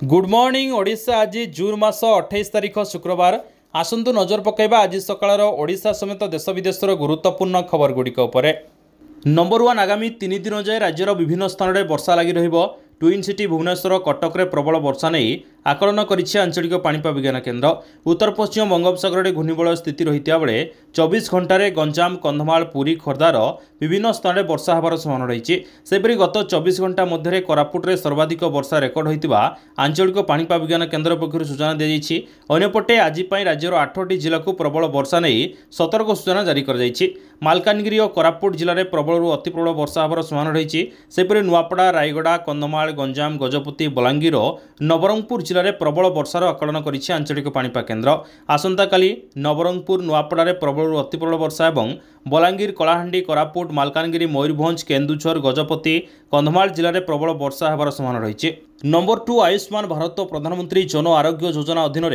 Good morning Odisha. आज जून मास 28 तारिख शुक्रवार। आसंतु नजर पकाइबा आज सकाळर ओडिशा समेत देश विदेशर गुरुत्वपूर्ण खबर गुड़िक उपरे। नंबर 1 आगामी 3 दिन जाए राज्यर विभिन्न स्थान में वर्षा लगी रहिबो। ट्विन सिटी भुवनेश्वर कटक रे प्रबल वर्षा नहीं आकलन करिछि आंचलिक पाणीपाग विज्ञान केन्द्र। उत्तर पश्चिम बंगोपसागर में घूर्णिबलय स्थिति रही बेले 24 घंटे गंजाम कंधमाल पुरी खोर्धार विभिन्न स्थान में वर्षा होबार संभावना रही। सेपरी गत 24 घंटा मध्य कोरापुट में सर्वाधिक वर्षा रेकर्ड होता आंचलिक पाणीपाग विज्ञान केन्द्र पक्षर सूचना दी जाएगी। अन्यपटे आज राज्यर 8टी जिला को प्रबल वर्षा नहीं सतर्क सूचना जारी कर मालकानगिरी और कोरापुट जिले में प्रबल अति प्रबल वर्षा होबार संभावना रही। सेपरी नुआपड़ा रायगड़ा कंधमाल गंजाम गजपति बलांगीर नवरंगपुर जिले में प्रबल वर्षार आकलन करिछि आंचलिक पाणीपाग केन्द्र। आसंता काली नवरंगपुर नुआपड़ा रे प्रबल अति प्रबल वर्षा एवं बलांगीर कलाहांडी कोरापुट मालकानगिरी मयूरभंज केन्दुझर गजपति कंधमाल जिले में प्रबल वर्षा होबार संभावना रही। नंबर 2 आयुष्मान भारत प्रधानमंत्री जन आरोग्य योजना अधीन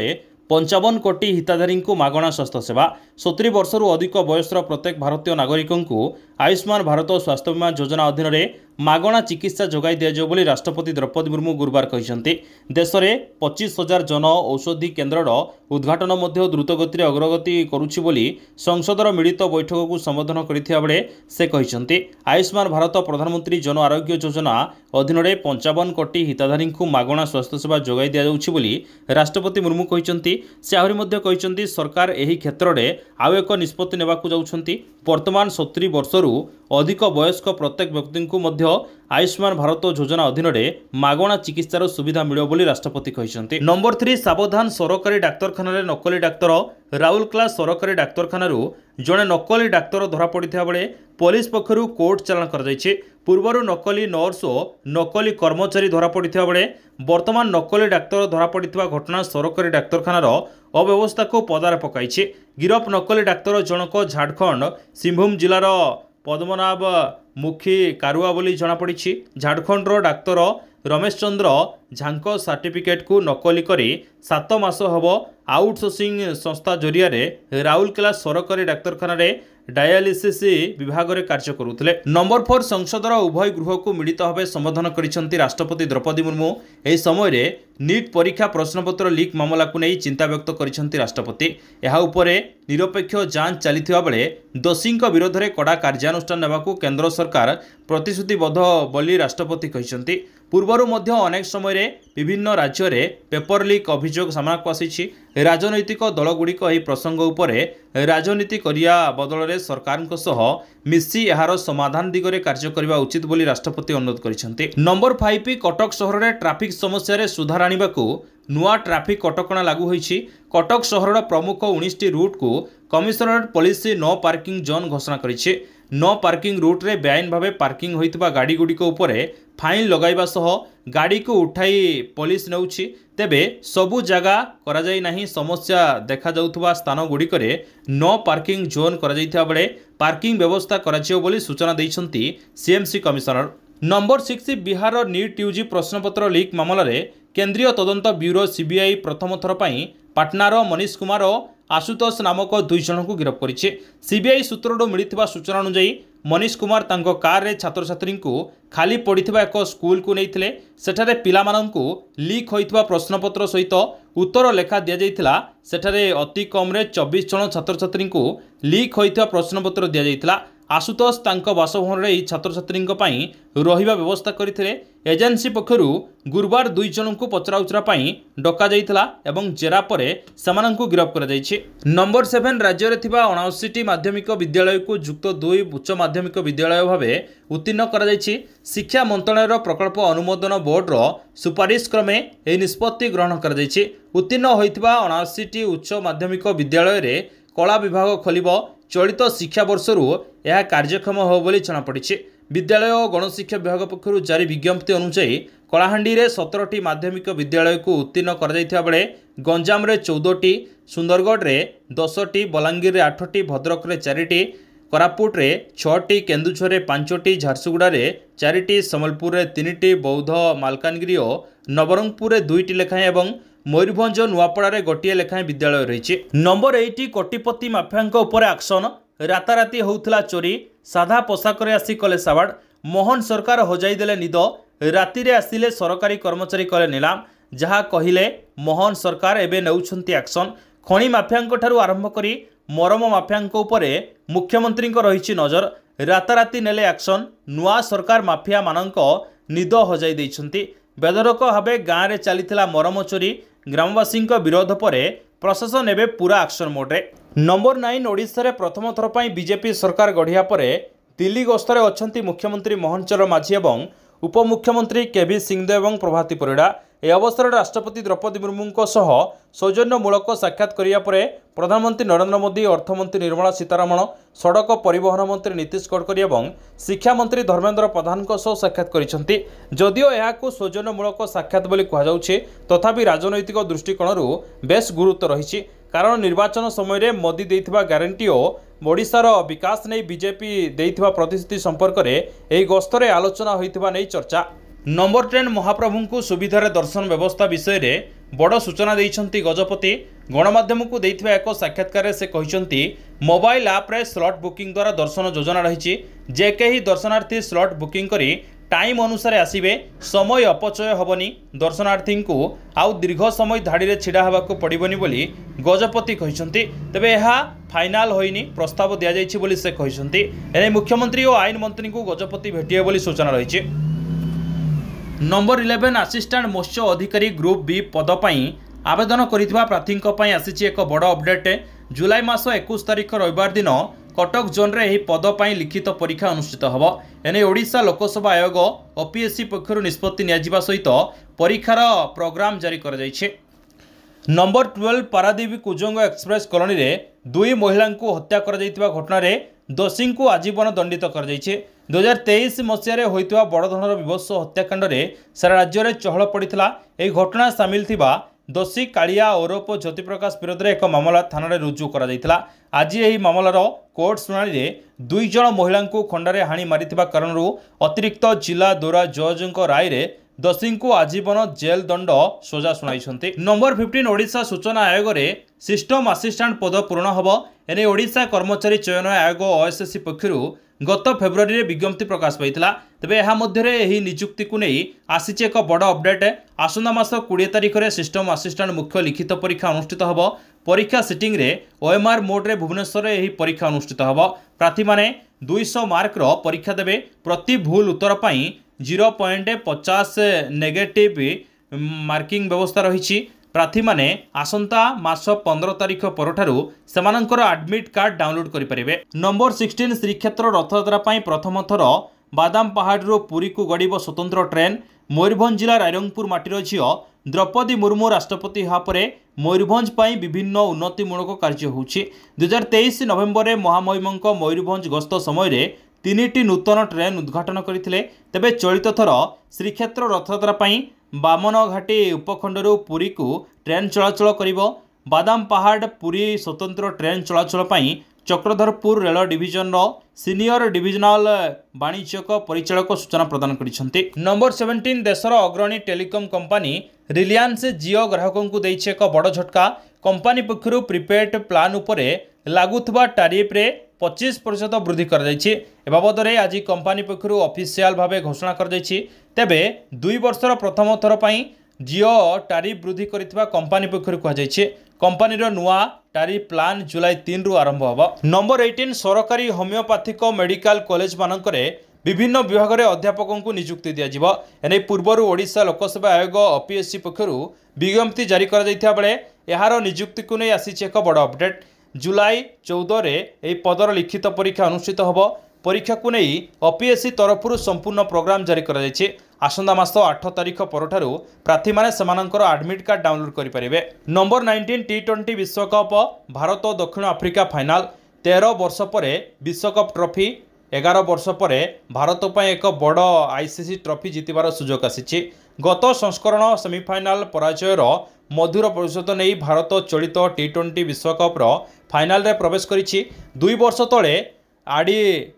55 कोटी हिताधारी को मागणा स्वास्थ्य सेवा। 70 वर्षरू अधिक बयसर प्रत्येक भारतीय नागरिक को आयुष्मान भारत स्वास्थ्य बीमा योजना अधीन मागणा चिकित्सा जोगाई दिया बोली राष्ट्रपति द्रौपदी मुर्मू गुरुवार कहते। देश में 25,000 जन औषधि केन्द्र उद्घाटन द्रुतगति अग्रगति करुछि बोली संसदर मिलित बैठक को संबोधन करथिबा बेले से कहते। आयुष्मान भारत प्रधानमंत्री जन आरोग्य योजना अधीन 55 कोटी हिताधारी को मागणा स्वास्थ्य सेवा जोगाई दिया जाउछि बोली राष्ट्रपति मुर्मू कहते। से आहरी मध्य कहते सरकार एही क्षेत्र में आउ एक निष्पत्ति नेबाकू जाउछंती। वर्तमान 70 वर्षरू अधिक वयस्क प्रत्येक व्यक्ति को मध्य आयुष्मान भारत योजना अधीन मागणा चिकित्सार सुविधा मिलियो बोली राष्ट्रपति कहते। नंबर 3 सावधान सरकारी डाक्तरखाना नकली डाक्तर। राउरकेला सरकारी डाक्तरखाना जड़े नकली डाक्तर धरा पड़ा बेले पुलिस पक्षर कोर्ट चालाण कर पूर्वर नकली नर्स और नकली कर्मचारी धरा पड़ा बेले वर्तमान नकली डाक्तर धरा पड़ा घटना सरकारी डाक्तरखानार अव्यवस्था को पदार पकाई। गिरफ नकली डाक्तर जनक झारखंड सिंहभूम जिलार पद्मनाभ मुखी कारुआ बोली जनापड़ी। झारखंड डाक्तर रमेश चंद्र झांक सर्टिफिकेट को नकली करी 7 मास हब आउटसोर्सिंग संस्था जरिया राउरकेला सरकारी डाक्तरखाना डायालिसिस विभाग में कार्य करुले। नंबर 4 संसदर उभय गृह को मिलित भाव संबोधन करिसेंती राष्ट्रपति द्रौपदी मुर्मू। एही समय नीट परीक्षा प्रश्नपत्र लीक मामला को नहीं चिंता व्यक्त करिसेंती राष्ट्रपति। यहा उपरे निरपेक्ष जांच चलिथिबा बेले दोषी विरोध में कड़ा कार्यानुष्ठान नेबाकू केंद्र सरकार प्रतिश्रुतिबद्ध बोली राष्ट्रपति कहते। पूर्वर मध्य अनेक समय विभिन्न राज्य में पेपर लीक अभियोग सामना आसी। राजनैतिक दलगुड़िक यह प्रसंग उपरे राजनीति करिया बदल में सरकार सह मिसी यार समाधान दिगरे कार्य करने उचित बोली राष्ट्रपति अनुरोध करिसेंती। नंबर 5 कटक सहर में ट्राफिक समस्या सुधार आनिबाकू नुआ ट्राफिक कटकणा लागू होईछि। कटक सहर प्रमुख 19टी रूट को commissionerate police no parking zone घोषणा करिछि। नो पार्किंग रूट रे बेआईन भावे पार्किंग होइतबा गाड़ी गुड़िक उपरे फाइन लगाइबा सह गाड़ी को उठाई पुलिस नेउछि। तेबे सबु जगह करा जाई नाही। समस्या देखा जाउथबा स्थान गुड़िक नो पार्किंग जोन करा जाइथा बेले पार्किंग व्यवस्था करा जियो बोली सूचना दैछंती CMC commissioner. Number 6 Bihar NEET UG प्रश्नपत्र लीक मामला रे केंद्रीय तदंत ब्यूरो सीबीआई प्रथम थर पई पाटनार मनीष कुमार और आशुतोष नामक 2 जन को गिरफ्त करिछि। सीबीआई सूत्रडो मिलिथिबा सूचना अनुसार मनीष कुमार तांको कार रे छात्र छात्री को खाली पड़िथिबा एक स्कूल को नैथिले। सेठारे पिलामानंकु लीक होइथिबा प्रश्नपत्र सहित उत्तर लेखा दिया जाइथिला। सेठारे अति कम रे 24 जन छात्र छात्री को लीक होइथिबा प्रश्नपत्र दिया जाइथिला। आशुतोष तांको बासभवन रे छात्र छात्री रहिबा व्यवस्था करथिले। एजेंसी पक्षरु गुरुवार 2 जन को पचराउचरा पई डका जाइथिला एवं जेरा परे समानंकु गिरफ्त करा जाइछि। नंबर 7 राज्य रे थिबा 79टी माध्यमिक विद्यालय को युक्त 2 उच्च माध्यमिक विद्यालय भावे उत्तीर्ण करा जाइछि। शिक्षा मंत्रालय प्रकल्प अनुमोदन बोर्ड रो सुपारिश क्रमे एही निष्पत्ति ग्रहण करा जाइछि। उत्तीर्ण होइथिबा 79टी उच्च माध्यमिक विद्यालय रे कला विभाग खोलिबो। चलित शिक्षा वर्षरू यह कार्यक्षम हो बोली जनापड़ी। विद्यालय और गणशिक्षा विभाग पक्षर जारी विज्ञप्ति अनुसार कलाहांडी रे 17टी माध्यमिक विद्यालय को उत्तीर्ण कर बेले गंजाम रे 14टी, सुंदरगढ़ रे 10टी, बलांगीर रे 8टी, भद्रक रे 4टी, कोरापुट रे 6टी, केन्दुझर रे 5टी, झारसुगुड़ा रे 4टी, सम्बलपुर रे 3टी, बौद्ध मालकानगिरी और नवरंगपुर रे 2टी लेखाएं एवं मयूरभंज नुआपड़ा रे गोटिए लेखाएं विद्यालय रही। नंबर 8 कोटिपति माफिया उपर एक्शन। राताराति होउथला चोरी, साधा पोशाक आसी कले साबाड़। मोहन सरकार हजाई देले निद। राति रे आसिले सरकारी कर्मचारी कले नीलाम। जहाँ कहिले मोहन सरकार एबे नेउछंती एक्शन। खणी माफियांक ठारू आरंभ करी मरम माफियांक उपरे मुख्यमंत्री रही नजर। राताराती नेले एक्शन। नुआ सरकार माफिया मानक निद हजाई देइछंती। बेदरक भावे गाँव में चलीथिला मरम चोरी। ग्रामवासी विरोध पर प्रशासन एवं पूरा एक्शन मोड्रे। नंबर 9 ओडिशा रे प्रथम थर पर बीजेपी सरकार गढ़िया पर दिल्ली गस्तर अच्छी मुख्यमंत्री मोहन चरण माझी एवं उपमुख्यमंत्री केवी सिंहदेव और प्रभाती परिड़ा। यह अवसर में राष्ट्रपति द्रौपदी मुर्मू सौजन्यमूलक साक्षात करिया परे प्रधानमंत्री नरेंद्र मोदी, अर्थमंत्री निर्मला सीतारमण, सड़क परिवहन मंत्री नीतीश गडकरी और शिक्षा मंत्री धर्मेंद्र प्रधान साक्षात करिसेंती। जदिओ यहाकू सौजन्यमूलक साक्षात बोली कहुछे तथापि राजनैतिक दृष्टिकोण बेस गुरुत्व रही। कारण निर्वाचन समय रे मोदी देइथिबा ग्यारंटी और ओडिशार विकास नहीं बीजेपी देइथिबा प्रतिश्रुति संपर्क में यह गस्तरे आलोचना होइथिबा नहीं चर्चा। नंबर 10 महाप्रभु को सुविधार दर्शन व्यवस्था विषय में बड़ सूचना देइछंती गजपति। गणमाध्यम को देइथिबा एक साक्षात्कार से कहिसंती मोबाइल ऐप रे स्लॉट बुकिंग द्वारा दर्शन योजना रही। जे केही दर्शनार्थी स्लॉट बुकिंग करी टाइम अनुसार आसिबे, समय अपचय हेबनी। दर्शनार्थी को आउ दीर्घ समय धाड़ी छिड़ा होगाकू पड़बनी बोली गजपति कहिसंती। तेबे यह फाइनाल होइनी, प्रस्ताव दिया जाइछि बोली से कहिसंती। एने मुख्यमंत्री और आईन मंत्री को गजपति भेटिए बोली सूचना रही। नंबर 11 असिस्टेंट मत्स्य अधिकारी ग्रुप बी पद पई आवेदन करिथिबा प्रार्थीक पई आसीछि एक बड़ अपडेट। जुलाई मास 21 तारिख रविवार दिन कटक जोन रे एही पद पई लिखित परीक्षा अनुष्ठित हबो। एने ओडिशा लोकसभा आयोग ओपीएससी पक्षरु निष्पत्ति नियाजिबा सहित परीक्षार प्रोग्राम जारी कर जाइछे। Number 12 Paradip Kujang express colony रे दुई महिला को हत्या कर जाइतिबा घटना रे दोषी को आजीवन दंडित कर जाइछे। 2023 मसीह होइतिबा बड़ धरनर विभत्स हत्याकांड रे सारा राज्य में चहल पड़ता। यह घटना सामिल थिबा दोषी कालिया ओरफ ज्योति प्रकाश विरोध में एक मामला थाना रे रुजु करा जाइतिला। आज यह मामलार कोर्ट शुणाणी रे 2 जण महिला को खंडारे हाणी मारिथिबा कारणरू अतिरिक्त जिला दौरा जज राय रे दोषी को आजीवन जेल दंड सजा शुणाई। नंबर 15 ओडिशा सूचना आयोग रे सिस्टम असिस्टेंट पद पूरण हब। एने ओडिशा कर्मचारी चयन आयोग ओएसएससी पक्षरु गत फेब्रुआरी रे विज्ञप्ति प्रकाश पाइथिला। तेबे एहा मध्य रे एही नियुक्ति को नहीं आसीचे एक बड़ अपडेट। आसंता मास 20 तारिख रे सिस्टम असिस्टेंट मुख्य लिखित परीक्षा अनुष्ठित हब। परीक्षा सिटिंग रे ओएमआर मोड रे भुवनेश्वर रे एही परीक्षा अनुष्ठित हब। प्रार्थी माने 200 मार्क रो परीक्षा देबे। प्रति भूल उत्तर पई 0.50 नेगेटिव मार्किंग व्यवस्था रही। प्रार्थी माने आसंता मास 15 तारिख परठारु सेमानंकर एडमिट कार्ड डाउनलोड करि परिबे। नंबर 16 श्रीक्षेत्र रथयात्रा पई प्रथम थर बादाम पहाड़ पुरी को गड़ब स्वतंत्र ट्रेन। मयूरभंज जिला रायरंगपुर माटीर झील द्रौपदी मुर्मू राष्ट्रपति होगापर मयूरभंज पई विभिन्न उन्नतिमूलक कार्य होउछि। 2023 नवेम्बर में महामहिम मयूरभंज गस्त समय 3टी नूतन ट्रेन उद्घाटन करथिले। तेबे चलित थर श्रीक्षेत्र रथयात्रा पई बामनघाटी उपखंडरू पुरी को ट्रेन चलाचल करिबो। बादाम पहाड़ पुरी स्वतंत्र ट्रेन चलाचल पई Chakradharpur rail division senior divisional वाणिज्यक परिचालक सूचना प्रदान करिसेंती। नंबर 17 देशर अग्रणी टेलीकॉम कंपनी रिलायंस जियो ग्राहकों को देइछे एक बड़ झटका। कंपनी पक्षरु प्रीपेड प्लान उपरे लागुथबा टैरिफ रे 25% वृद्धि कर जाइछि। ए बाबद रे आज कंपनी पक्षरु ऑफिशियल भावे घोषणा कर जाइछि। तेबे 2 वर्षर प्रथम थर पई जियो टैरिफ वृद्धि करितबा कंपनी पक्षरु कहा जाइछि। कंपनीर नुआ टैरिफ प्लान जुलाई 3 रु आरंभ होब। नंबर 18 सरकारी होमियोपैथिक मेडिकल कॉलेज मानकरे विभिन्न विभाग में अध्यापकों को नियुक्ति दिया। एने पूर्वर ओडिशा लोकसभा आयोग ओपीएससी पक्षरु विज्ञप्ति जारी कर जाइथिबा बेले एहार नियुक्ति को नहीं आसीछि एक बड़ अपडेट। जुलाई 14 रे एही पदर लिखित परीक्षा अनुष्ठित होब। परीक्षा को नहीं ओपीएससी तरफ संपूर्ण प्रोग्राम जारी कर जाइछि। आसंता मास 8 तारिख परठारु प्रार्थी माने सेमानंकर एडमिट कार्ड डाउनलोड करि परिबे। नंबर 19 टी20 विश्वकप भारत और दक्षिण आफ्रिका फाइनाल। 13 वर्ष पर विश्वकप ट्रॉफी, 11 वर्ष पर भारत पर एक बड़ आईसीसी ट्रॉफी जितबार सुजोग आसी। गत संस्करण सेमिफाइनाल पराजयर मधुर प्रतिशोध नहीं भारत चलित टी20 विश्वकप्र फाइनाल रे प्रवेश करिछि। 2 वर्ष तले आडी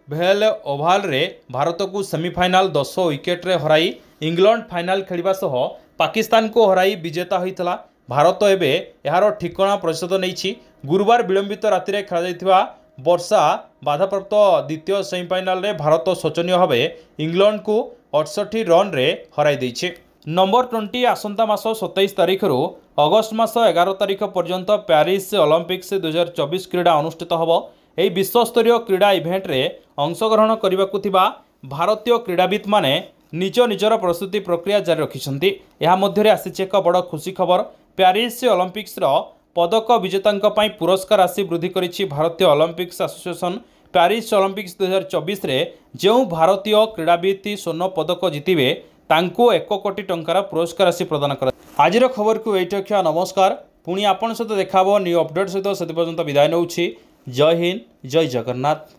भेल ओभाल रे भारत को सेमिफाइनाल 10 विकेट रे हराई इंग्लैंड फाइनाल खेलिबा सह पाकिस्तान को हराई विजेता होइतला। भारत एबे एहार ठिकणा प्रतिशोध नैछि। गुरुवार विलंबित राति रे खेला जाइथिबा वर्षा बाधाप्राप्त द्वितीय सेमिफाइनाल रे भारत शोचनीय भावे इंग्लैंड को 68 रन रे हराई दैछि। नंबर 20 आसंता मास 27 तारिख रु अगस्ट मास 11 तारिख पर्यंत प्यारिस ओलंपिक्स 2024 क्रीड़ा अनुष्ठित होब। यह विश्वस्तरीय क्रीड़ा इवेंट रे अंशग्रहण करने को भारतीय क्रीड़ाविद माने निज निजर प्रस्तुति प्रक्रिया जारी रखिछन्ति। यह मध्यरे आसिছে एक बड़ खुशी खबर। प्यारिस ओलंपिक्स रो पदक विजेतांक पई पुरस्कार राशि वृद्धि करिछि भारतीय ओलंपिक्स एसोसिएशन। प्यारिस ओलंपिक्स 2024 रे जो भारतीय क्रीड़ाविद स्वर्ण पदक जितिबे तांको 1 कोटी टंकार पुरस्कार राशि प्रदान कर। आजिर खबर को एइट रखिया। नमस्कार। पुणी आपण सहित देखाबो न्यू अपडेट सहित से पर्यंत विदाय नउछि। जय हिंद, जय जगन्नाथ।